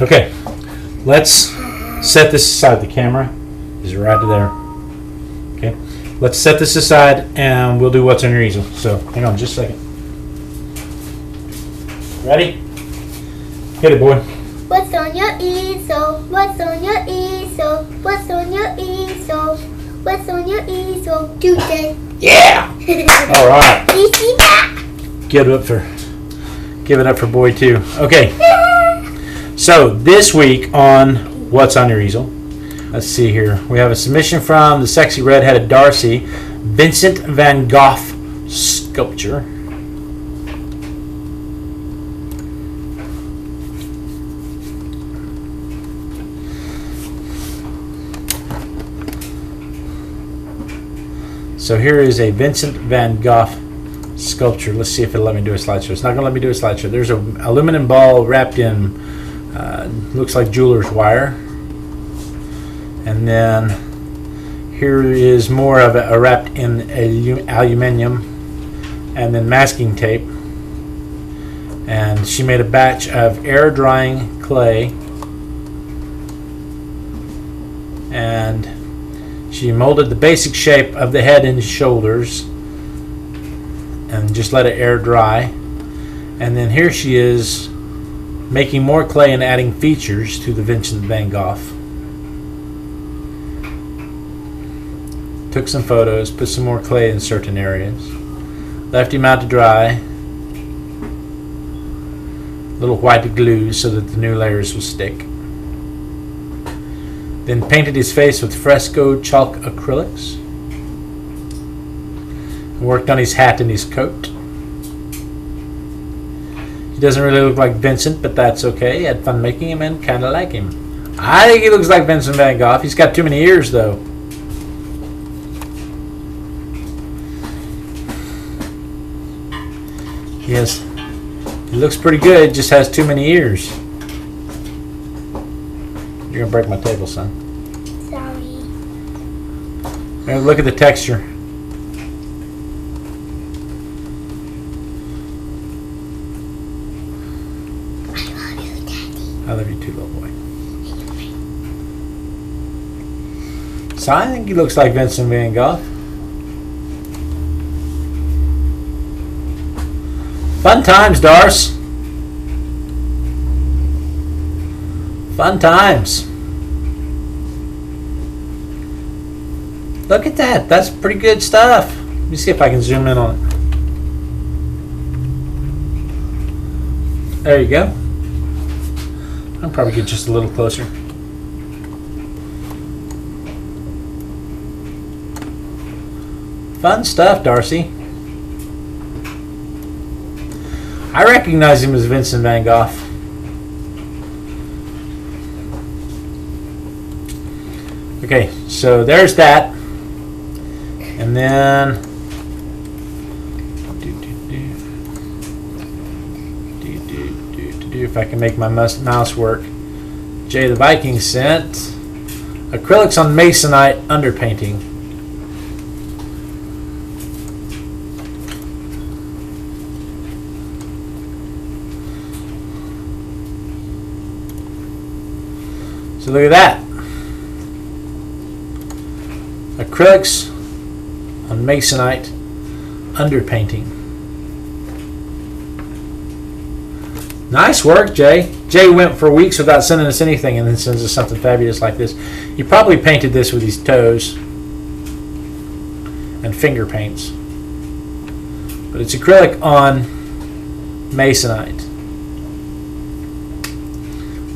Okay, let's set this aside. The camera is right there. Okay, let's set this aside and we'll do what's on your easel. So hang on just a second. Ready? Hit it, boy. What's on your easel? What's on your easel? What's on your easel? What's on your easel today? Yeah! All right. You see that? Give it up for boy 2. Okay. So this week on What's on Your Easel, let's see here. We have a submission from the sexy red-headed Darcy, Vincent van Gogh sculpture. So here is a Vincent van Gogh sculpture. Let's see if it'll let me do a slideshow. It's not going to let me do a slideshow. There's an aluminum ball wrapped in, looks like jeweler's wire. And then here is more of it wrapped in aluminum and then masking tape. And she made a batch of air drying clay. And she molded the basic shape of the head and shoulders and just let it air dry. And then here she is making more clay and adding features to the Vincent van Gogh. Took some photos, put some more clay in certain areas, left him out to dry. Little white glue so that the new layers will stick. Then painted his face with fresco chalk acrylics. Worked on his hat and his coat. He doesn't really look like Vincent, but that's okay. Had fun making him and kind of like him. I think he looks like Vincent van Gogh. He's got too many ears, though. Yes, he looks pretty good. Just has too many ears. You're gonna break my table, son. Sorry. Now look at the texture. I love you too, little boy. So I think he looks like Vincent van Gogh. Fun times, Darce. Fun times. Look at that. That's pretty good stuff. Let me see if I can zoom in on it. There you go. I'll probably get just a little closer. Fun stuff, Darcy. I recognize him as Vincent van Gogh. Okay, so there's that. And then if I can make my mouse work. Jay the Viking sent acrylics on masonite underpainting. So look at that. Acrylics on masonite underpainting. Nice work, Jay. Jay went for weeks without sending us anything and then sends us something fabulous like this. He probably painted this with his toes and finger paints. But it's acrylic on masonite.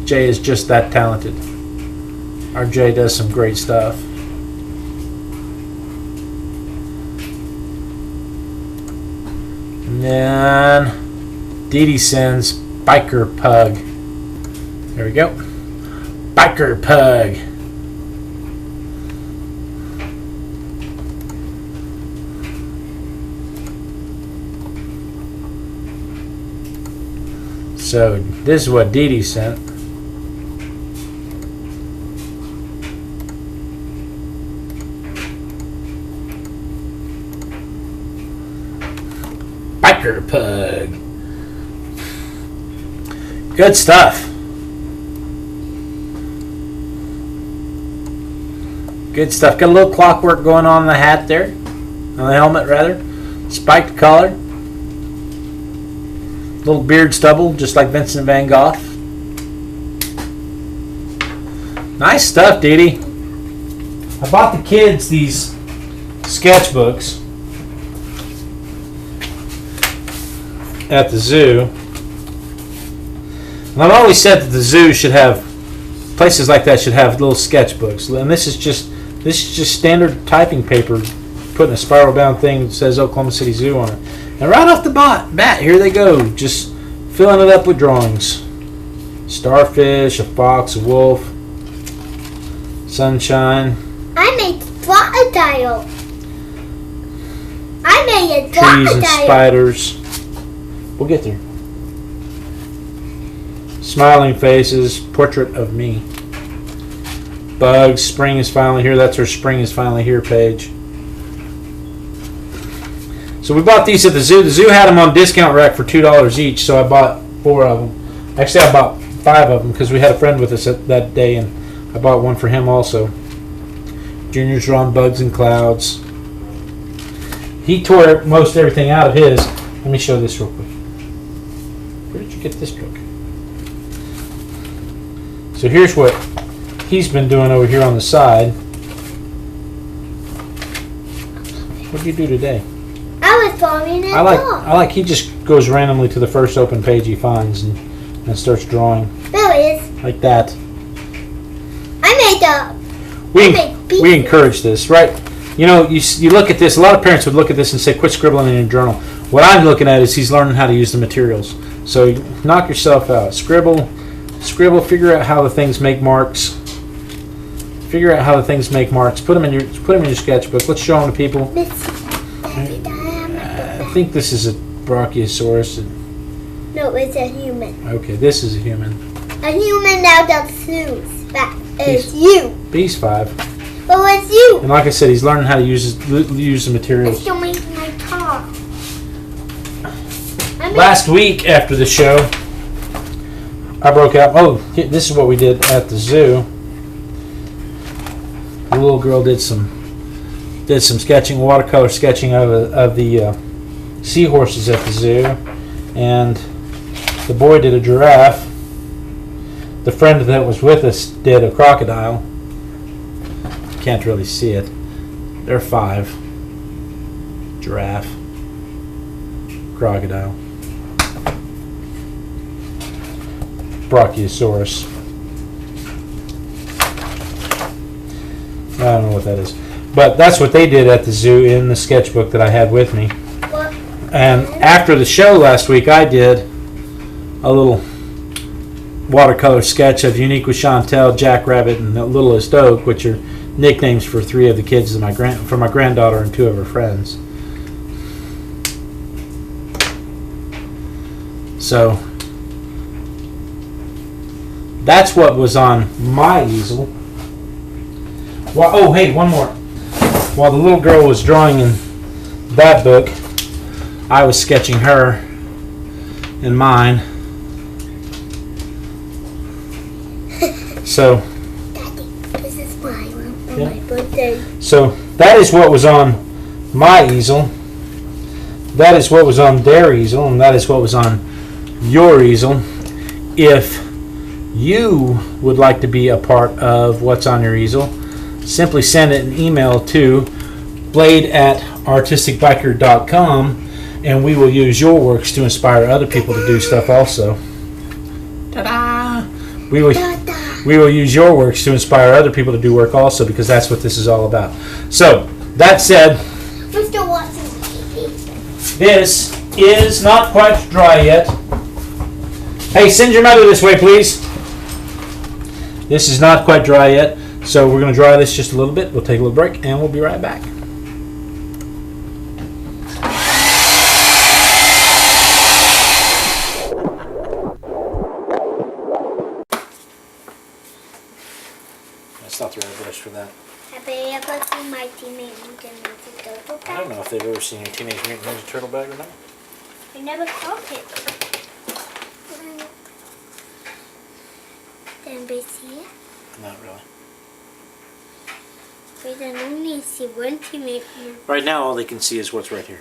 Jay is just that talented. Our Jay does some great stuff. And then Dede sends Biker Pug. There we go. Biker Pug. So this is what Dede sent. Pug. Good stuff. Good stuff. Got a little clockwork going on the hat there. On the helmet, rather. Spiked collar. Little beard stubble, just like Vincent van Gogh. Nice stuff, Dede. I bought the kids these sketchbooks at the zoo. And I've always said that the zoo should have, places like that should have little sketchbooks. And this is just standard typing paper, putting a spiral bound thing that says Oklahoma City Zoo on it. And right off the bat, here they go, just filling it up with drawings. Starfish, a fox, a wolf, sunshine. I made crocodile. I made a Trees and crocodile. spiders. We'll get there. Smiling faces, portrait of me. Bugs, spring is finally here. That's our spring is finally here page. So we bought these at the zoo. The zoo had them on discount rack for $2 each, so I bought 4 of them. Actually, I bought 5 of them because we had a friend with us that day, and I bought one for him also. Junior's drawing bugs and clouds. He tore most everything out of his. Let me show this real quick. Where did you get this book? So here's what he's been doing over here on the side. What did you do today? I was drawing a I dog. like he just goes randomly to the first open page he finds and starts drawing. There it is. Like that. I made a. We encourage this, right? You know, you look at this, a lot of parents would look at this and say, quit scribbling in your journal. What I'm looking at is he's learning how to use the materials. So knock yourself out. Scribble, figure out how the things make marks. Put them in your sketchbook. Let's show them to people. I think this is a Brachiosaurus. No, it's a human. Okay, this is a human. A human now does shoes. That is you. He's 5. Oh, it's you. And like I said, he's learning how to use the materials. It's still making my car. Last week after the show, I broke out. Oh, this is what we did at the zoo. The little girl did some sketching, watercolor sketching of the seahorses at the zoo, and the boy did a giraffe. The friend that was with us did a crocodile. Can't really see it. They're 5. Giraffe, crocodile, Brachiosaurus. I don't know what that is. But that's what they did at the zoo in the sketchbook that I had with me. And after the show last week, I did a little watercolor sketch of Unique with Chantel, Jackrabbit, and the Littlest Oak, which are nicknames for 3 of the kids of for my granddaughter and 2 of her friends. So that's what was on my easel. Well, oh, hey, one more. While the little girl was drawing in that book, I was sketching her in mine. So, Daddy, this is my one for my birthday. So that is what was on my easel. That is what was on their easel, and that is what was on your easel. If you would like to be a part of what's on your easel, simply send an email to blade@artisticbiker.com, and we will use your works to inspire other people to do stuff also. Ta-da! We will use your works to inspire other people to do work also, because that's what this is all about. So, that said, We're still watching TV. this is not quite dry yet. Hey, send your mother this way, please. This is not quite dry yet, so we're going to dry this just a little bit. We'll take a little break, and we'll be right back. That's not the right brush for that. Have you ever seen my Teenage Mutant Ninja Turtle I don't know if they've ever seen your Teenage Mutant Ninja Turtle bag or not. I never caught it. Can we see it? Not really. Wait, I only see one teammate. Right now, all they can see is what's right here.